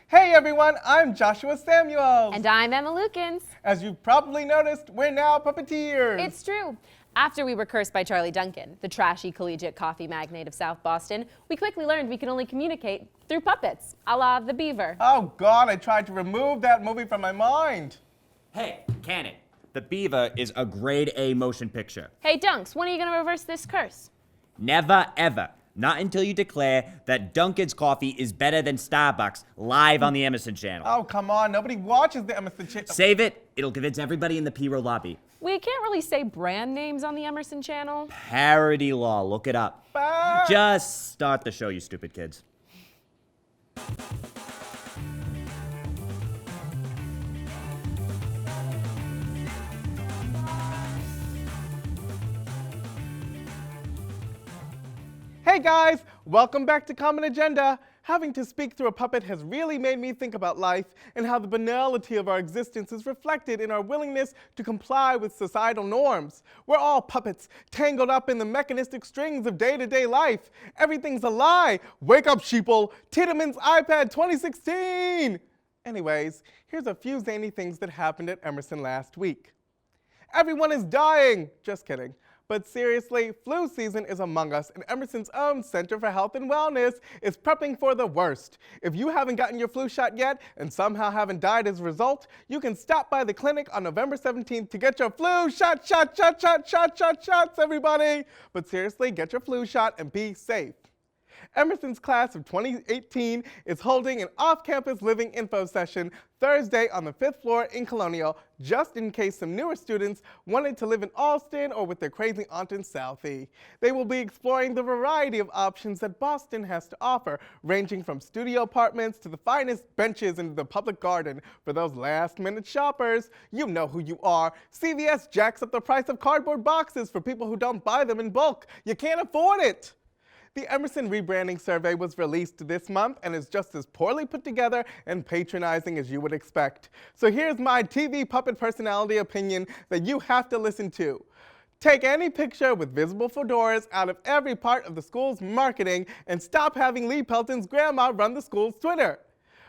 Hey everyone, I'm Joshua Samuels. And I'm Emma Lukens. As you've probably noticed, we're now puppeteers. It's true. After we were cursed by Charlie Dunkin, the trashy collegiate coffee magnate of South Boston, we quickly learned we could only communicate through puppets, a la The Beaver. Oh God, I tried to remove that movie from my mind. Hey, Cannon, The Beaver is a grade A motion picture. Hey Dunks, when are you going to reverse this curse? Never, ever. Not until you declare that Dunkin's coffee is better than Starbucks live on the Emerson channel. Oh, come on, nobody watches the Emerson channel. Save it. It'll convince everybody in the P-Row lobby. We can't really say brand names on the Emerson channel. Parody law. Look it up. Just start the show, you stupid kids. Hey guys, welcome back to Common Agenda. Having to speak through a puppet has really made me think about life and how the banality of our existence is reflected in our willingness to comply with societal norms. We're all puppets, tangled up in the mechanistic strings of day-to-day life. Everything's a lie. Wake up, sheeple. Tiedeman's iPad 2016. Anyways, here's a few zany things that happened at Emerson last week. Everyone is dying. Just kidding. But seriously, flu season is among us, and Emerson's own Center for Health and Wellness is prepping for the worst. If you haven't gotten your flu shot yet and somehow haven't died as a result, you can stop by the clinic on November 17th to get your flu shots, everybody. But seriously, get your flu shot and be safe. Emerson's class of 2018 is holding an off-campus living info session Thursday on the 5th floor in Colonial, just in case some newer students wanted to live in Allston or with their crazy aunt in Southie. They will be exploring the variety of options that Boston has to offer, ranging from studio apartments to the finest benches in the public garden. For those last-minute shoppers, you know who you are. CVS jacks up the price of cardboard boxes for people who don't buy them in bulk. You can't afford it. The Emerson rebranding survey was released this month and is just as poorly put together and patronizing as you would expect. So here's my TV puppet personality opinion that you have to listen to. Take any picture with visible fedoras out of every part of the school's marketing and stop having Lee Pelton's grandma run the school's Twitter.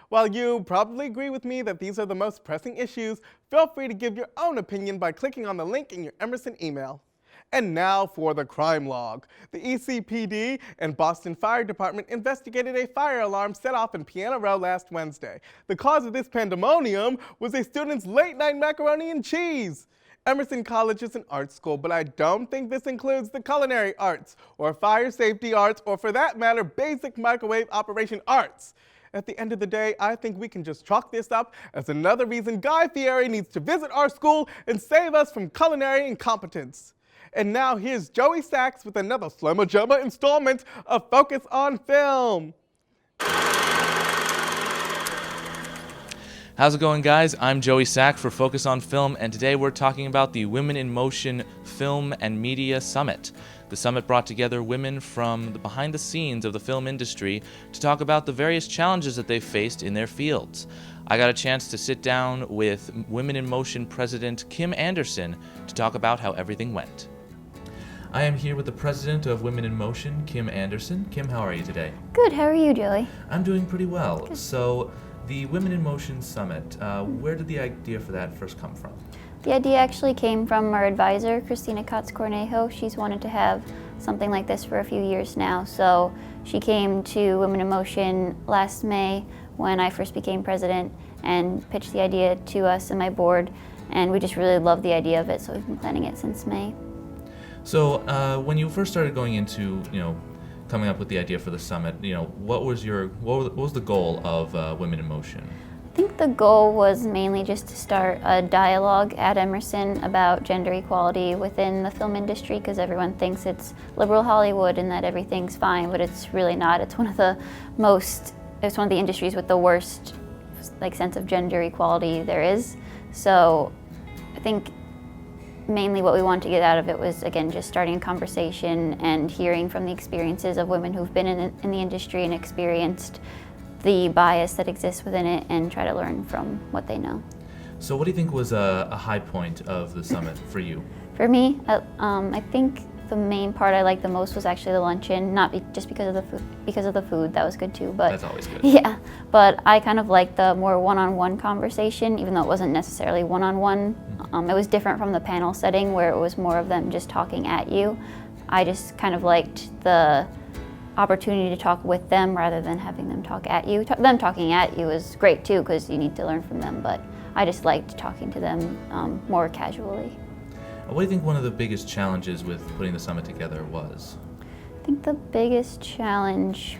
While you probably agree with me that these are the most pressing issues, feel free to give your own opinion by clicking on the link in your Emerson email. And now for the crime log. The ECPD and Boston Fire Department investigated a fire alarm set off in Piano Row last Wednesday. The cause of this pandemonium was a student's late-night macaroni and cheese. Emerson College is an art school, but I don't think this includes the culinary arts, or fire safety arts, or for that matter, basic microwave operation arts. At the end of the day, I think we can just chalk this up as another reason Guy Fieri needs to visit our school and save us from culinary incompetence. And now here's Joey Sachs with another Slamma Jamma installment of Focus on Film. How's it going, guys? I'm Joey Sachs for Focus on Film, and today we're talking about the Women in Motion Film and Media Summit. The summit brought together women from the behind the scenes of the film industry to talk about the various challenges that they've faced in their fields. I got a chance to sit down with Women in Motion President Kim Anderson to talk about how everything went. I am here with the president of Women in Motion, Kim Anderson. Kim, how are you today? Good, how are you, Joey? I'm doing pretty well. Good. So, the Women in Motion Summit, where did the idea for that first come from? The idea actually came from our advisor, Christina Kotz-Cornejo. She's wanted to have something like this for a few years now. So she came to Women in Motion last May when I first became president and pitched the idea to us and my board, and we just really loved the idea of it, so we've been planning it since May. So when you first started going into, coming up with the idea for the summit, what was the goal of Women in Motion? I think the goal was mainly just to start a dialogue at Emerson about gender equality within the film industry, because everyone thinks it's liberal Hollywood and that everything's fine, but it's really not. It's one of the industries with the worst sense of gender equality there is. So I think mainly what we wanted to get out of it was, again, just starting a conversation and hearing from the experiences of women who've been in the industry and experienced the bias that exists within it and try to learn from what they know. So what do you think was a high point of the summit for you? For me, I think the main part I liked the most was actually the luncheon, not just because of the food, that was good too, but That's always good. yeah, but I kind of liked the more one-on-one conversation, even though it wasn't necessarily one-on-one. It was different from the panel setting where it was more of them just talking at you. I just kind of liked the opportunity to talk with them rather than having them talk at you. Them talking at you is great too because you need to learn from them, but I just liked talking to them more casually. What do you think one of the biggest challenges with putting the summit together was? I think the biggest challenge,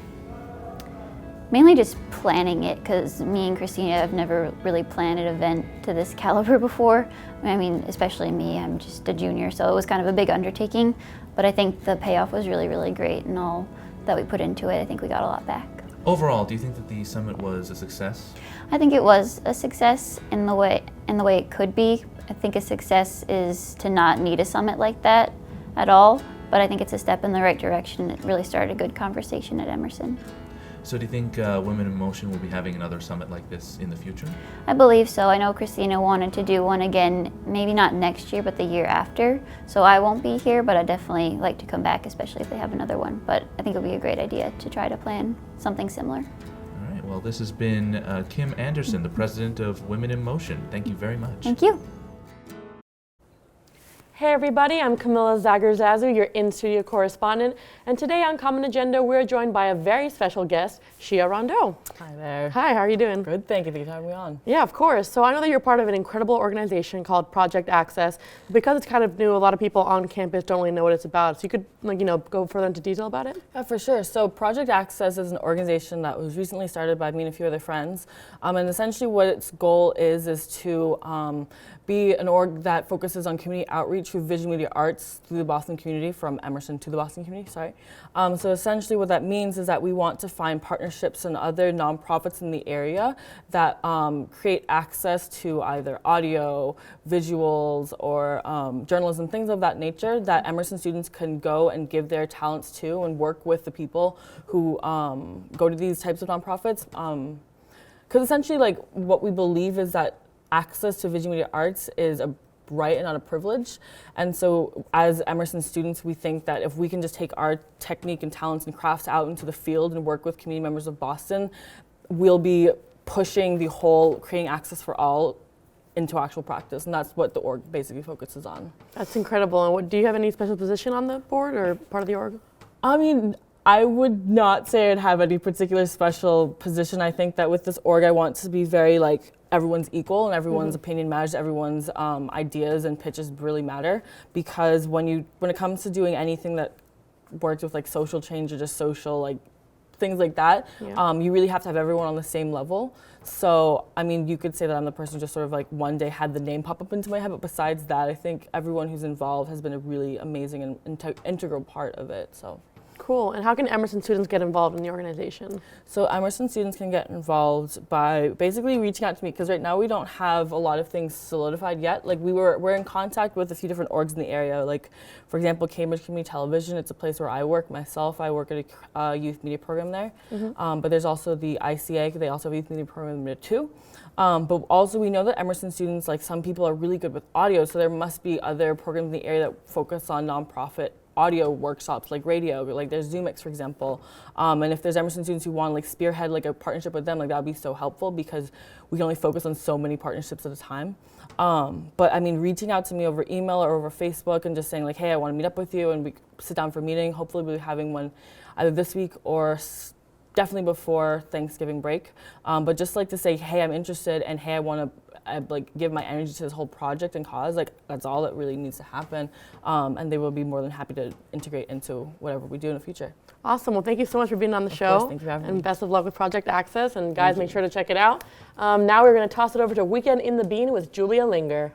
mainly just planning it, because me and Christina have never really planned an event to this caliber before. I mean, especially me, I'm just a junior, so it was kind of a big undertaking, but I think the payoff was really, really great, and all that we put into it, I think we got a lot back. Overall, do you think that the summit was a success? I think it was a success in the way it could be. I think a success is to not need a summit like that at all, but I think it's a step in the right direction. It really started a good conversation at Emerson. So do you think Women in Motion will be having another summit like this in the future? I believe so. I know Christina wanted to do one again, maybe not next year, but the year after. So I won't be here, but I'd definitely like to come back, especially if they have another one. But I think it would be a great idea to try to plan something similar. All right, well, this has been Kim Anderson, the president of Women in Motion. Thank you very much. Thank you. Hey everybody, I'm Camilla Zagarzazu, your in-studio correspondent, and today on Common Agenda we're joined by a very special guest, Shia Rondeau. Hi there. Hi, how are you doing? Good, thank you for having me on. Yeah, of course. So I know that you're part of an incredible organization called Project Access. Because it's kind of new, a lot of people on campus don't really know what it's about. So you could, go further into detail about it? Yeah, for sure. So Project Access is an organization that was recently started by me and a few other friends. And essentially what its goal is to be an org that focuses on community outreach through visual media arts through the Boston community, from Emerson to the Boston community, sorry. So essentially what that means is that we want to find partnerships and other nonprofits in the area that create access to either audio, visuals, or journalism, things of that nature that Emerson students can go and give their talents to and work with the people who go to these types of nonprofits. Because essentially, what we believe is that access to visual media arts is a right and not a privilege. And so as Emerson students, we think that if we can just take our technique and talents and crafts out into the field and work with community members of Boston, we'll be pushing the whole creating access for all into actual practice. And that's what the org basically focuses on. That's incredible. And do you have any special position on the board or part of the org? I mean, I would not say I'd have any particular special position. I think that with this org, I want to be very everyone's equal and everyone's opinion matters, everyone's ideas and pitches really matter, because when it comes to doing anything that works with social change or just social things like that, you really have to have everyone on the same level. So I mean, you could say that I'm the person who just sort of one day had the name pop up into my head, but besides that, I think everyone who's involved has been a really amazing and integral part of it. So. Cool. And how can Emerson students get involved in the organization? So Emerson students can get involved by basically reaching out to me, because right now we don't have a lot of things solidified yet. We're in contact with a few different orgs in the area. For example, Cambridge Community Television. It's a place where I work myself. I work at a youth media program there. But there's also the ICA. They also have a youth media program there too. But also we know that Emerson students, some people are really good with audio, so there must be other programs in the area that focus on nonprofit audio workshops, like radio, there's ZoomX, for example. And if there's Emerson students who want to spearhead a partnership with them, that would be so helpful, because we can only focus on so many partnerships at a time. But I mean, reaching out to me over email or over Facebook and just saying hey, I want to meet up with you, and we sit down for a meeting. Hopefully we'll be having one either this week or definitely before Thanksgiving break. But just to say, hey, I'm interested, and hey, I want to give my energy to this whole project and cause, that's all that really needs to happen. And they will be more than happy to integrate into whatever we do in the future. Awesome. Well, thank you so much for being on the show. Course, thank you for having me. And best of luck with Project Access. And guys, make sure to check it out. Now we're going to toss it over to Weekend in the Bean with Julia Linger.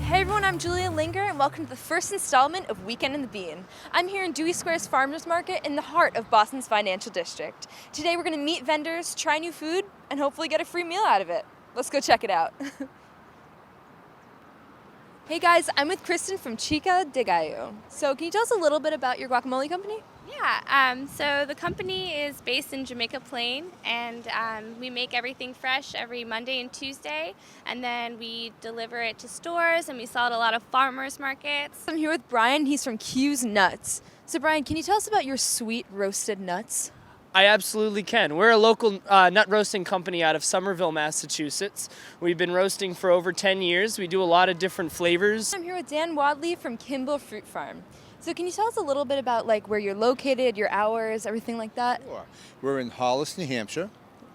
Hey everyone, I'm Julia Linger, and welcome to the first installment of Weekend in the Bean. I'm here in Dewey Square's Farmers Market in the heart of Boston's financial district. Today we're going to meet vendors, try new food, and hopefully get a free meal out of it. Let's go check it out. Hey guys, I'm with Kristen from Chica de Gallo. So can you tell us a little bit about your guacamole company? Yeah, so the company is based in Jamaica Plain, and we make everything fresh every Monday and Tuesday, and then we deliver it to stores, and we sell at a lot of farmers markets. I'm here with Brian. He's from Q's Nuts. So Brian, can you tell us about your sweet roasted nuts? I absolutely can. We're a local nut roasting company out of Somerville, Massachusetts. We've been roasting for over 10 years. We do a lot of different flavors. I'm here with Dan Wadley from Kimball Fruit Farm. So can you tell us a little bit about like where you're located, your hours, everything like that? Sure. We're in Hollis, New Hampshire,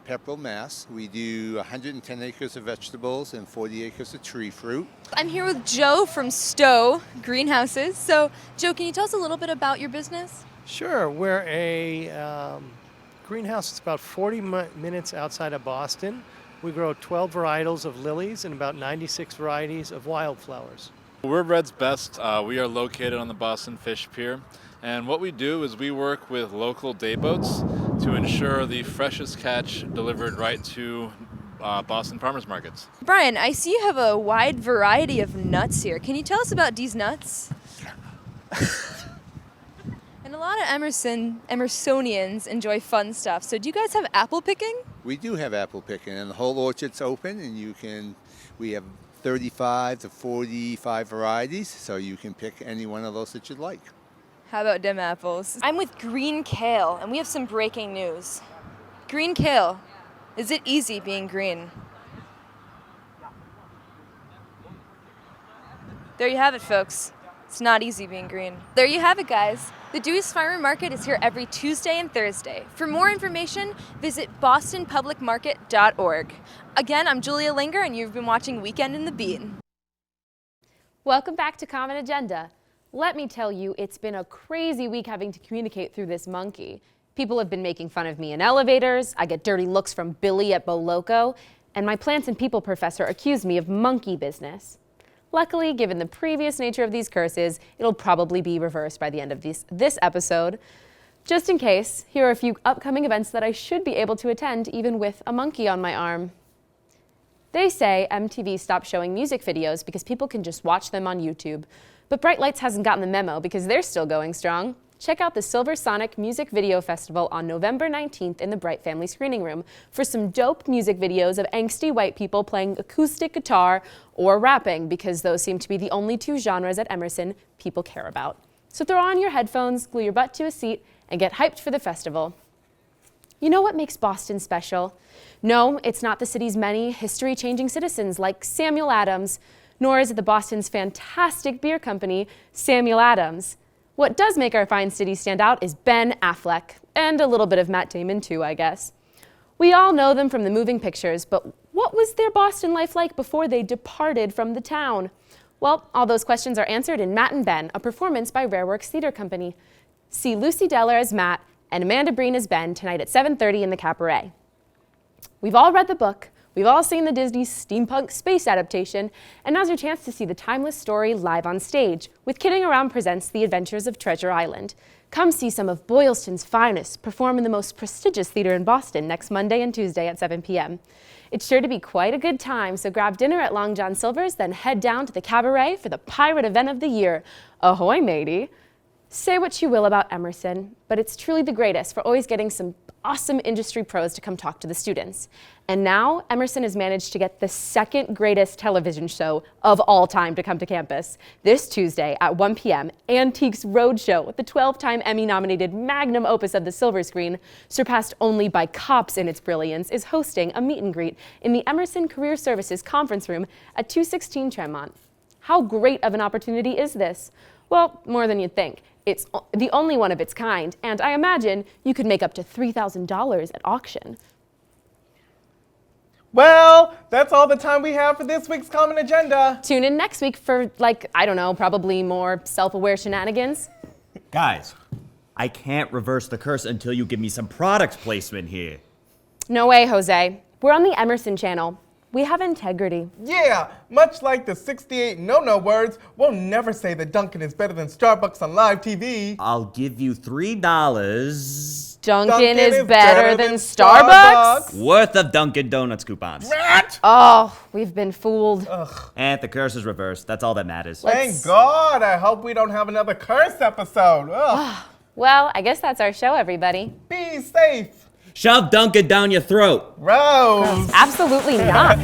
Pepperell, Mass. We do 110 acres of vegetables and 40 acres of tree fruit. I'm here with Joe from Stowe Greenhouses. So Joe, can you tell us a little bit about your business? Sure. We're a greenhouse that's about 40 minutes outside of Boston. We grow 12 varietals of lilies and about 96 varieties of wildflowers. We're Red's Best. We are located on the Boston Fish Pier, and what we do is we work with local day boats to ensure the freshest catch delivered right to Boston farmers markets. Brian, I see you have a wide variety of nuts here. Can you tell us about these nuts? And a lot of Emersonians enjoy fun stuff. So do you guys have apple picking? We do have apple picking, and the whole orchard's open, and we have 35 to 45 varieties, so you can pick any one of those that you'd like. How about them apples? I'm with Green Kale, and we have some breaking news. Green Kale, is it easy being green? There you have it, folks. It's not easy being green. There you have it, guys. The Dewey's Farmer Market is here every Tuesday and Thursday. For more information, visit bostonpublicmarket.org. Again, I'm Julia Linger, and you've been watching Weekend in the Bean. Welcome back to Common Agenda. Let me tell you, it's been a crazy week having to communicate through this monkey. People have been making fun of me in elevators, I get dirty looks from Billy at Boloco, and my plants and people professor accused me of monkey business. Luckily, given the previous nature of these curses, it'll probably be reversed by the end of this episode. Just in case, here are a few upcoming events that I should be able to attend even with a monkey on my arm. They say MTV stopped showing music videos because people can just watch them on YouTube. But Bright Lights hasn't gotten the memo because they're still going strong. Check out the Silver Sonic Music Video Festival on November 19th in the Bright Family Screening Room for some dope music videos of angsty white people playing acoustic guitar or rapping, because those seem to be the only two genres at Emerson people care about. So throw on your headphones, glue your butt to a seat, and get hyped for the festival. You know what makes Boston special? No, it's not the city's many history-changing citizens like Samuel Adams, nor is it the Boston's fantastic beer company, Samuel Adams. What does make our fine city stand out is Ben Affleck, and a little bit of Matt Damon too, I guess. We all know them from the moving pictures, but what was their Boston life like before they departed from the town? Well, all those questions are answered in Matt and Ben, a performance by Rare Works Theater Company. See Lucy Deller as Matt and Amanda Breen as Ben tonight at 7:30 in the Cabaret. We've all read the book, we've all seen the Disney steampunk space adaptation, and now's your chance to see the timeless story live on stage with Kidding Around Presents The Adventures of Treasure Island. Come see some of Boylston's finest perform in the most prestigious theater in Boston next Monday and Tuesday at 7 p.m. It's sure to be quite a good time, so grab dinner at Long John Silver's, then head down to the Cabaret for the pirate event of the year. Ahoy, matey! Say what you will about Emerson, but it's truly the greatest for always getting some awesome industry pros to come talk to the students. And now, Emerson has managed to get the second greatest television show of all time to come to campus. This Tuesday at 1 p.m., Antiques Roadshow, the 12-time Emmy-nominated magnum opus of the silver screen, surpassed only by Cops in its brilliance, is hosting a meet and greet in the Emerson Career Services Conference Room at 216 Tremont. How great of an opportunity is this? Well, more than you'd think. It's the only one of its kind, and I imagine you could make up to $3,000 at auction. Well, that's all the time we have for this week's Common Agenda. Tune in next week for, I don't know, probably more self-aware shenanigans. Guys, I can't reverse the curse until you give me some product placement here. No way, Jose. We're on the Emerson channel. We have integrity. Yeah, much like the 68 no-no words, we'll never say that Dunkin' is better than Starbucks on live TV. I'll give you $3. Dunkin' is better than Starbucks? Worth of Dunkin' Donuts coupons. What? Oh, we've been fooled. Ugh. And the curse is reversed. That's all that matters. Thank God. I hope we don't have another curse episode. Ugh. Well, I guess that's our show, everybody. Be safe. Shove Dunkin' down your throat. Rose. Absolutely not.